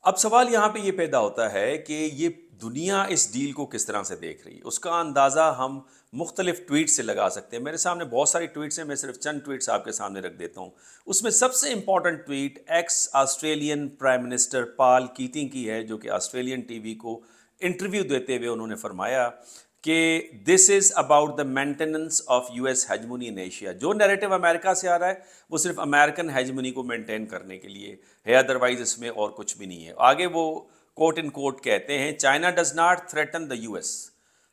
اب سوال یہاں پہ یہ پیدا ہوتا ہے کہ یہ دنیا اس ڈیل کو کس طرح سے دیکھ رہی ہے، اس کا اندازہ ہم مختلف ٹویٹ سے لگا سکتے ہیں۔ میرے سامنے بہت ساری ٹویٹس ہیں، میں صرف چند ٹویٹس آپ کے سامنے رکھ دیتا ہوں۔ اس میں سب سے important tweet ex Australian prime minister Paul Keating کی ہے، جو کہ آسٹریلین ٹی وی کو انٹرویو دیتے ہوئے انہوں نے فرمایا کہ this is about the maintenance of U S hegemony in Asia. جو نیریٹو امریکہ سے آ رہا ہے وہ صرف امریکن ہیجمونی کو مینٹین کرنے کے لیے ہے، ادروائز اس میں اور کچھ بھی نہیں ہے۔ آگے وہ کوٹ ان کوٹ کہتے ہیں، China does not threaten the U S,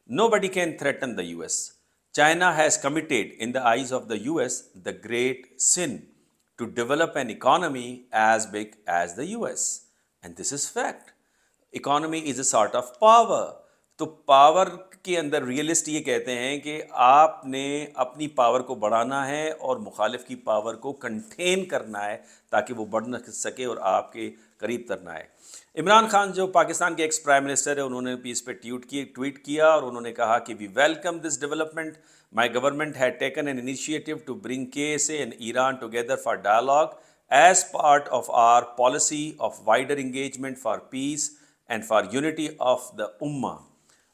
nobody can threaten the U S, China has committed in the eyes of the U S the great sin to develop an economy as big as the U S, and this is fact. Economy is a sort of power. تو power کے اندر realist یہ کہتے ہیں کہ آپ نے اپنی پاور کو بڑھانا ہے اور مخالف کی پاور کو کنٹین کرنا ہے تاکہ وہ بڑھ نہ سکے اور آپ کے قریب تر نہ آئے۔ عمران خان جو پاکستان کے ایکس پرائم منسٹر ہے، انہوں نے بھی اس پہ ٹویٹ کیا اور انہوں نے کہا کہ we welcome this development, my government had taken an initiative to bring KSA and Iran together for dialogue as part of our policy of wider engagement for peace and for unity of the امہ۔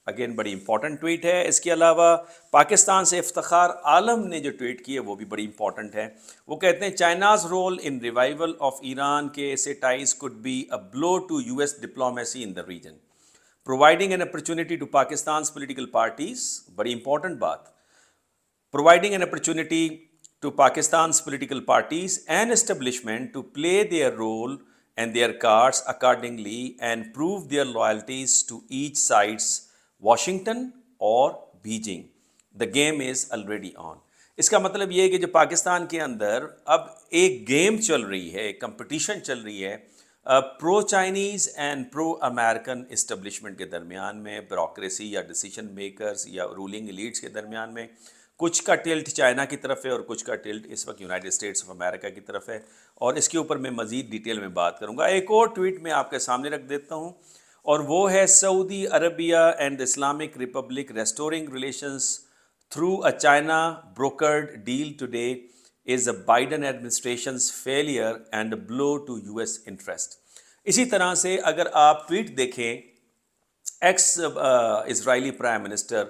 Again بڑی important tweet ہے۔ اس کے علاوہ پاکستان سے افتخار عالم نے جو tweet کی ہے وہ بھی بڑی امپورٹنٹ ہے۔ وہ کہتے ہیں China's role in revival of Iran KSA ties could be a blow to US diplomacy in the region, providing an opportunity to Pakistan's political parties، بڑی امپورٹنٹ بات، providing an opportunity to Pakistan's political parties and establishment to play their role and their cards accordingly and prove their loyalties to each side's Washington اور Beijing. The game is already on. اس کا مطلب یہ ہے کہ جو پاکستان کے اندر اب ایک گیم چل رہی ہے، ایک کمپٹیشن چل رہی ہے pro Chinese and pro American establishment کے درمیان میں، بیوروکریسی یا ڈیسیجن میکرز یا رولنگ ایلیٹس کے درمیان میں۔ کچھ کا ٹلٹ چائنا کی طرف ہے اور کچھ کا ٹلٹ اس وقت یونائٹڈ اسٹیٹس آف امریکہ کی طرف ہے، اور اس کے اوپر میں مزید ڈیٹیل میں بات کروں گا۔ ایک اور ٹویٹ میں آپ کے سامنے رکھ دیتا ہوں، اور وہ ہے Saudi Arabia and Islamic republic restoring relations through a China brokered deal today is a Biden administration's failure and blow to US interest. اسی طرح سے اگر آپ ٹویٹ دیکھیں ایکس اسرائیلی پرائم منسٹر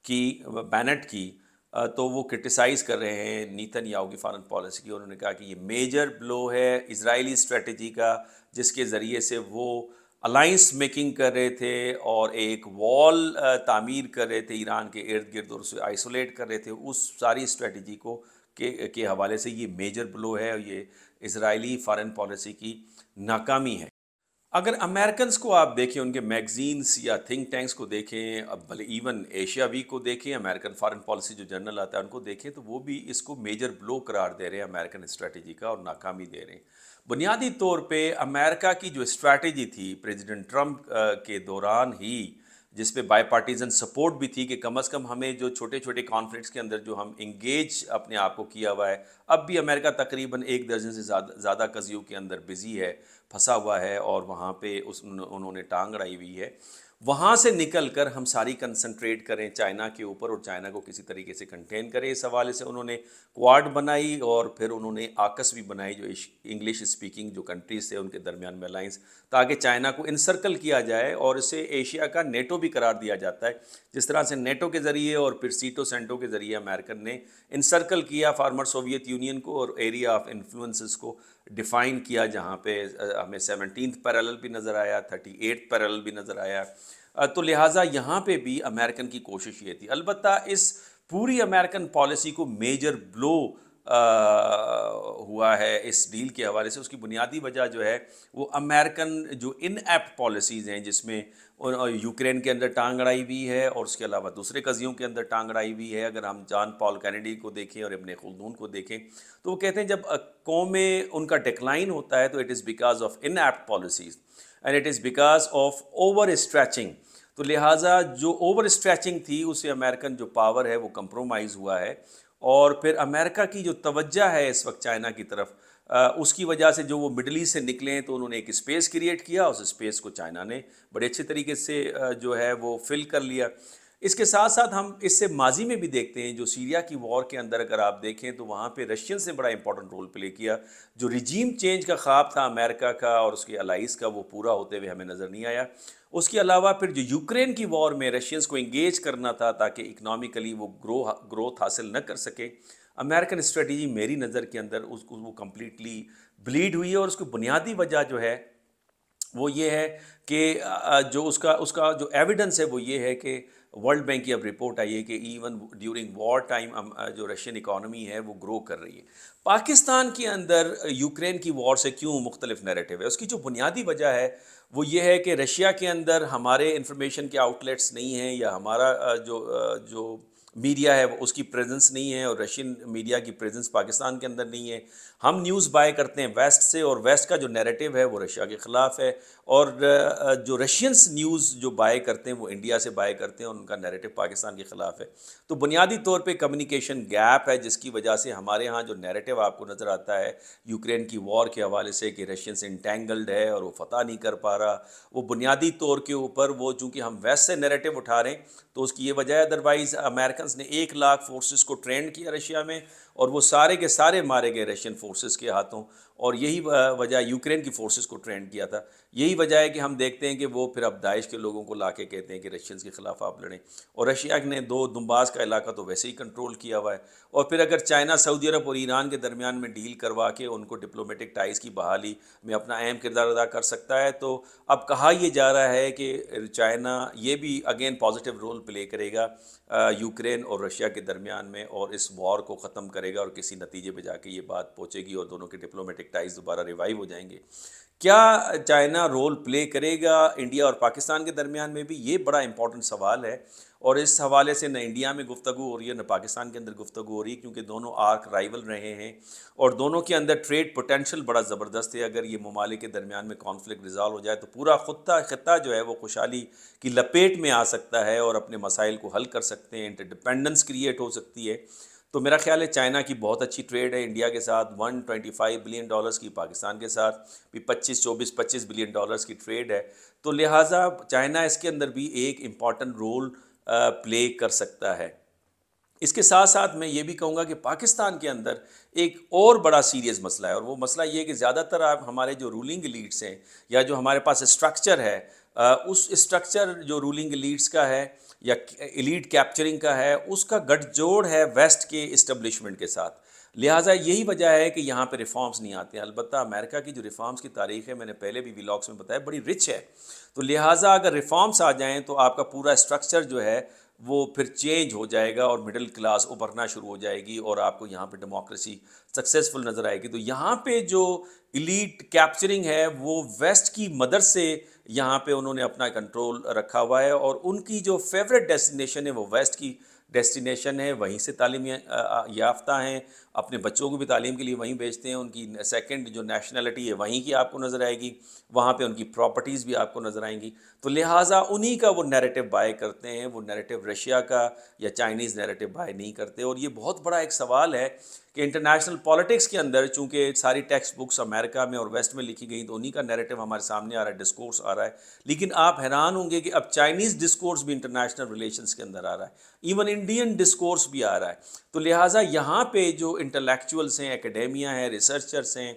کی بینٹ کی، تو وہ کرٹیسائز کر رہے ہیں نیتن یاہو کی فارن پالیسی کی۔ انہوں نے کہا کہ یہ میجر بلو ہے اسرائیلی اسٹریٹجی کا، جس کے ذریعے سے وہ الائنس میکنگ کر رہے تھے اور ایک وال تعمیر کر رہے تھے ایران کے ارد گرد اور اسے آئسولیٹ کر رہے تھے۔ اس ساری اسٹریٹجی کو کے حوالے سے یہ میجر بلو ہے اور یہ اسرائیلی فارن پالیسی کی ناکامی ہے۔ اگر امریکنز کو آپ دیکھیں، ان کے میگزینس یا تھنک ٹینکس کو دیکھیں، بھلے ایون ایشیا ویک کو دیکھیں، امریکن فارن پالیسی جو جرنل آتا ہے ان کو دیکھیں، تو وہ بھی اس کو میجر بلو قرار دے رہے ہیں امریکن اسٹریٹجی کا اور ناکامی دے رہے ہیں۔ بنیادی طور پہ امریکہ کی جو اسٹریٹجی تھی پریزیڈنٹ ٹرمپ کے دوران ہی، جس پہ بائی پارٹیزن سپورٹ بھی تھی کہ کم از کم ہمیں جو چھوٹے چھوٹے کانفلکٹس کے اندر جو ہم انگیج اپنے آپ کو کیا ہوا ہے، اب بھی امریکہ تقریباً 1 درجن سے زیادہ قضیوں کے اندر بزی ہے، پھنسا ہوا ہے، اور وہاں پہ انہوں نے ٹانگ اڑائی ہوئی ہے۔ وہاں سے نکل کر ہم ساری کنسنٹریٹ کریں چائنا کے اوپر اور چائنا کو کسی طریقے سے کنٹین کریں، اس حوالے سے انہوں نے کوارڈ بنائی اور پھر انہوں نے آکس بھی بنائی، جو انگلش اسپیکنگ جو کنٹریز تھے ان کے درمیان میں الائنس، تاکہ چائنا کو انسرکل کیا جائے اور اسے ایشیا کا نیٹو بھی قرار دیا جاتا ہے۔ جس طرح سے نیٹو کے ذریعے اور پھر سیٹو سینٹو کے ذریعے امریکن نے انسرکل کیا فارمر سوویت یونین کو اور ایریا آف انفلوئنسز کو ڈیفائن کیا، جہاں پہ ہمیں 17th پیرالل بھی نظر آیا، 38th پیرالل بھی نظر آیا۔ تو لہٰذا یہاں پہ بھی امریکن کی کوشش یہ تھی۔ البتہ اس پوری امریکن پالیسی کو میجر بلو ہوا ہے اس ڈیل کے حوالے سے۔ اس کی بنیادی وجہ جو ہے وہ امریکن جو ان ایپٹ پالیسیز ہیں، جس میں یوکرین کے اندر ٹانگ اڑائی ہوئی ہے اور اس کے علاوہ دوسرے قضیوں کے اندر ٹانگ اڑائی ہوئی ہے۔ اگر ہم جان پال کینیڈی کو دیکھیں اور ابن خلدون کو دیکھیں، تو وہ کہتے ہیں جب قومیں ان کا ڈکلائن ہوتا ہے تو it is because of in apt policies and it is because of over stretching. تو لہٰذا جو اوور اسٹریچنگ تھی، اسے امریکن جو پاور ہے وہ کمپرومائز ہوا ہے، اور پھر امریکہ کی جو توجہ ہے اس وقت چائنا کی طرف، اس کی وجہ سے جو وہ مڈل ایسٹ سے نکلے ہیں تو انہوں نے ایک اسپیس کریٹ کیا، اس اسپیس کو چائنا نے بڑے اچھے طریقے سے جو ہے وہ فل کر لیا۔ اس کے ساتھ ساتھ ہم اس سے ماضی میں بھی دیکھتے ہیں، جو سیریا کی وار کے اندر اگر آپ دیکھیں تو وہاں پہ رشینز نے بڑا امپورٹنٹ رول پلے کیا. جو ریجیم چینج کا خواب تھا امریکہ کا اور اس کے الائز کا، وہ پورا ہوتے ہوئے ہمیں نظر نہیں آیا. اس کے علاوہ پھر جو یوکرین کی وار میں رشینز کو انگیج کرنا تھا تاکہ اکنامکلی وہ گروتھ حاصل نہ کر سکے، امریکن اسٹریٹجی میری نظر کے اندر اس کو وہ کمپلیٹلی بلیڈ ہوئی ہے. اور اس کی بنیادی وجہ جو ہے وہ یہ ہے کہ جو اس کا جو ایویڈنس ہے وہ یہ ہے کہ ورلڈ بینک کی اب رپورٹ آئی ہے کہ ایون ڈیورنگ وار ٹائم جو رشین اکانومی ہے وہ گرو کر رہی ہے. پاکستان کے اندر یوکرین کی وار سے کیوں مختلف نیریٹو ہے؟ اس کی جو بنیادی وجہ ہے وہ یہ ہے کہ رشیا کے اندر ہمارے انفارمیشن کے آؤٹ لیٹس نہیں ہیں، یا ہمارا جو میڈیا ہے وہ اس کی پریزنس نہیں ہے، اور رشین میڈیا کی پریزنس پاکستان کے اندر نہیں ہے. ہم نیوز بائی کرتے ہیں ویسٹ سے، اور ویسٹ کا جو نیریٹو ہے وہ رشیا کے خلاف ہے. اور جو رشینس نیوز جو بائی کرتے ہیں وہ انڈیا سے بائی کرتے ہیں، اور ان کا نیریٹو پاکستان کے خلاف ہے. تو بنیادی طور پہ کمیونیکیشن گیپ ہے، جس کی وجہ سے ہمارے ہاں جو نیریٹو آپ کو نظر آتا ہے یوکرین کی وار کے حوالے سے کہ رشینس انٹینگلڈ ہے اور وہ فتح نہیں کر پا رہا، وہ بنیادی طور کے اوپر وہ چونکہ ہم ویسٹ سے نیریٹو اٹھا رہے ہیں تو اس کی یہ وجہ ہے. ادروائز امریکنز نے 1,00,000 فورسز کو ٹرینڈ کیا رشیا میں، اور وہ سارے کے سارے مارے گئے رشین فورسز کے ہاتھوں. اور یہی وجہ یوکرین کی فورسز کو ٹرینڈ کیا تھا. یہی وجہ ہے کہ ہم دیکھتے ہیں کہ وہ پھر اب داعش کے لوگوں کو لا کے کہتے ہیں کہ رشینز کے خلاف آپ لڑیں. اور رشیا نے دنباس کا علاقہ تو ویسے ہی کنٹرول کیا ہوا ہے. اور پھر اگر چائنا، سعودی عرب اور ایران کے درمیان میں ڈیل کروا کے ان کو ڈپلومیٹک ٹائز کی بحالی میں اپنا اہم کردار ادا کر سکتا ہے، تو اب کہا یہ جا رہا ہے کہ چائنا یہ بھی اگین پازیٹیو رول پلے کرے گا یوکرین اور رشیا کے درمیان میں، اور اس وار کو ختم کرے گا اور کسی نتیجے پہ جا کے یہ بات پہنچے گی اور دونوں کے ڈپلومیٹک ٹائز دوبارہ ریوائیو ہو جائیں گے. کیا چائنا رول پلے کرے گا انڈیا اور پاکستان کے درمیان میں بھی؟ یہ بڑا امپورٹنٹ سوال ہے. اور اس حوالے سے نہ انڈیا میں گفتگو ہو رہی ہے نہ پاکستان کے اندر گفتگو ہو رہی ہے، کیونکہ دونوں آرک رائیول رہے ہیں اور دونوں کے اندر ٹریڈ پوٹینشل بڑا زبردست ہے. اگر یہ ممالک کے درمیان میں کانفلکٹ ریزالو ہو جائے تو پورا خطہ جو ہے وہ خوشحالی کی لپیٹ میں آ سکتا ہے اور اپنے مسائل کو حل کر سکتے ہیں، انٹرڈیپینڈنس کریٹ ہو سکتی ہے. تو میرا خیال ہے چائنا کی بہت اچھی ٹریڈ ہے انڈیا کے ساتھ، $125 بلین کی، پاکستان کے ساتھ بھی 25 بلین ڈالرز کی ٹریڈ ہے. تو لہٰذا چائنا اس کے اندر بھی ایک امپورٹنٹ رول پلے کر سکتا ہے. اس کے ساتھ ساتھ میں یہ بھی کہوں گا کہ پاکستان کے اندر ایک اور بڑا سیریس مسئلہ ہے، اور وہ مسئلہ یہ کہ زیادہ تر آپ ہمارے جو رولنگ ایلیٹس ہیں یا جو ہمارے پاس اسٹرکچر ہے، اس اسٹرکچر جو رولنگ ایلیٹس کا ہے یا ایلیٹ کیپچرنگ کا ہے، اس کا گٹھ جوڑ ہے ویسٹ کے اسٹیبلشمنٹ کے ساتھ. لہٰذا یہی وجہ ہے کہ یہاں پہ ریفارمز نہیں آتے ہیں. البتہ امریکہ کی جو ریفارمز کی تاریخ ہے، میں نے پہلے بھی ویلاگس میں بتایا، بڑی رچ ہے. تو لہٰذا اگر ریفارمز آ جائیں تو آپ کا پورا اسٹرکچر جو ہے وہ پھر چینج ہو جائے گا اور مڈل کلاس ابھرنا شروع ہو جائے گی، اور آپ کو یہاں پہ ڈیموکریسی سکسیزفل نظر آئے گی. تو یہاں پہ جو ایلیٹ کیپچرنگ ہے وہ ویسٹ کی مدد سے یہاں پہ انہوں نے اپنا کنٹرول رکھا ہوا ہے، اور ان کی جو فیوریٹ ڈیسٹینیشن ہے وہ ویسٹ کی ڈیسٹینیشن ہے. وہیں سے تعلیم یافتہ ہیں، اپنے بچوں کو بھی تعلیم کے لیے وہیں بھیجتے ہیں. ان کی سیکنڈ جو نیشنلٹی ہے وہیں کی آپ کو نظر آئے گی، وہاں پہ ان کی پراپرٹیز بھی آپ کو نظر آئیں گی. تو لہٰذا انہی کا وہ نیریٹو بائی کرتے ہیں، وہ نیریٹو رشیا کا یا چائنیز نیریٹو بائی نہیں کرتے. اور یہ بہت بڑا ایک سوال ہے کہ انٹرنیشنل پالیٹکس کے اندر چونکہ ساری ٹیکسٹ بکس امریکہ میں اور ویسٹ میں لکھی گئی، تو انہی کا نیریٹو ہمارے سامنے آ رہا ہے، ڈسکورس آ رہا ہے. لیکن آپ حیران ہوں گے کہ اب چائنیز ڈسکورس بھی انٹرنیشنل ریلیشنز کے اندر آ رہا ہے، ایون انڈین ڈسکورس بھی آ رہا ہے. تو لہٰذا یہاں پہ جو انٹلیکچوئلس ہیں، اکیڈیمیا ہیں، ریسرچرس ہیں،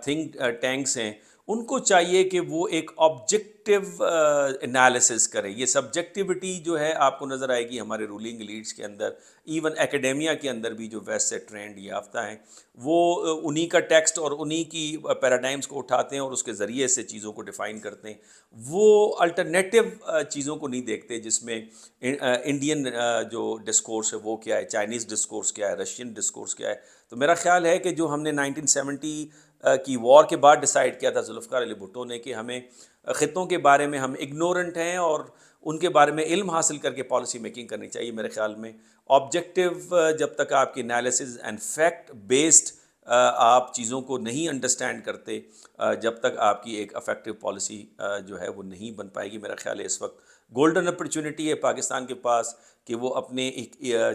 تھنک ٹینکس ہیں، ان کو چاہیے کہ وہ ایک آبجیکٹیو انالیسس کریں. یہ سبجیکٹیوٹی جو ہے آپ کو نظر آئے گی ہمارے رولنگ لیڈس کے اندر، ایون اکیڈیمیا کے اندر بھی جو ویسٹ سے ٹرینڈ یافتہ ہیں وہ انہی کا ٹیکسٹ اور انہی کی پیراڈائمز کو اٹھاتے ہیں اور اس کے ذریعے سے چیزوں کو ڈیفائن کرتے ہیں. وہ الٹرنیٹیو چیزوں کو نہیں دیکھتے جس میں انڈین جو ڈسکورس ہے وہ کیا ہے، چائنیز ڈسکورس کیا ہے، رشین ڈسکورس کیا ہے. تو میرا خیال ہے کہ جو ہم نے 1970 کی وار کے بعد ڈیسائیڈ کیا تھا ذوالفقار علی بھٹو نے کہ ہمیں خطوں کے بارے میں ہم اگنورنٹ ہیں اور ان کے بارے میں علم حاصل کر کے پالیسی میکنگ کرنی چاہیے. میرے خیال میں آبجیکٹیو جب تک آپ کی انالیسز اینڈ فیکٹ بیسڈ آپ چیزوں کو نہیں انڈرسٹینڈ کرتے، جب تک آپ کی ایک افیکٹو پالیسی جو ہے وہ نہیں بن پائے گی. میرا خیال ہے اس وقت گولڈن اپرچونٹی ہے پاکستان کے پاس کہ وہ اپنے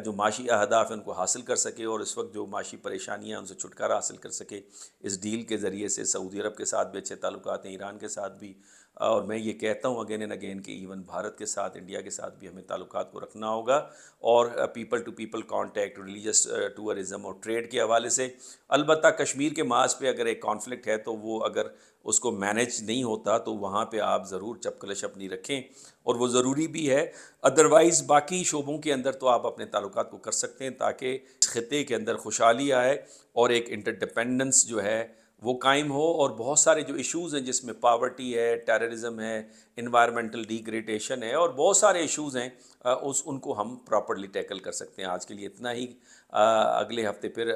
جو معاشی اہداف ہیں ان کو حاصل کر سکے، اور اس وقت جو معاشی پریشانیاں ہیں ان سے چھٹکارا حاصل کر سکے اس ڈیل کے ذریعے سے. سعودی عرب کے ساتھ بھی اچھے تعلقات ہیں، ایران کے ساتھ بھی، اور میں یہ کہتا ہوں اگین اینڈ اگین کہ ایون بھارت کے ساتھ، انڈیا کے ساتھ بھی ہمیں تعلقات کو رکھنا ہوگا، اور people to people contact, religious tourism اور ٹریڈ کے حوالے سے البتہ کشمیر کے محاذ پہ اگر ایک کانفلکٹ ہے تو وہ اگر اس کو مینیج نہیں ہوتا تو وہاں پہ آپ ضرور چپ کلش اپنی رکھیں، اور وہ ضروری بھی ہے۔ ادروائز باقی شعبوں کے اندر تو آپ اپنے تعلقات کو کر سکتے ہیں تاکہ اس خطے کے اندر خوشحالی آئے اور ایک انٹرڈیپینڈنس جو ہے وہ قائم ہو، اور بہت سارے جو ایشوز ہیں جس میں پاورٹی ہے، ٹیررزم ہے، انوائرمنٹل ڈیگریڈیشن ہے، اور بہت سارے ایشوز ہیں، ان کو ہم پراپرلی ٹیکل کر سکتے ہیں۔ آج کے لیے اتنا ہی، اگلے ہفتے پھر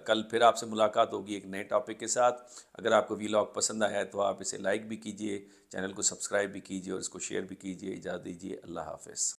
کل پھر آپ سے ملاقات ہوگی ایک نئے ٹاپک کے ساتھ۔ اگر آپ کو ویلاگ پسند آیا ہے تو آپ اسے لائک بھی کیجئے، چینل کو سبسکرائب بھی کیجئے اور اس کو شیئر بھی کیجئے۔ اجازت دیجئے، اللہ حافظ۔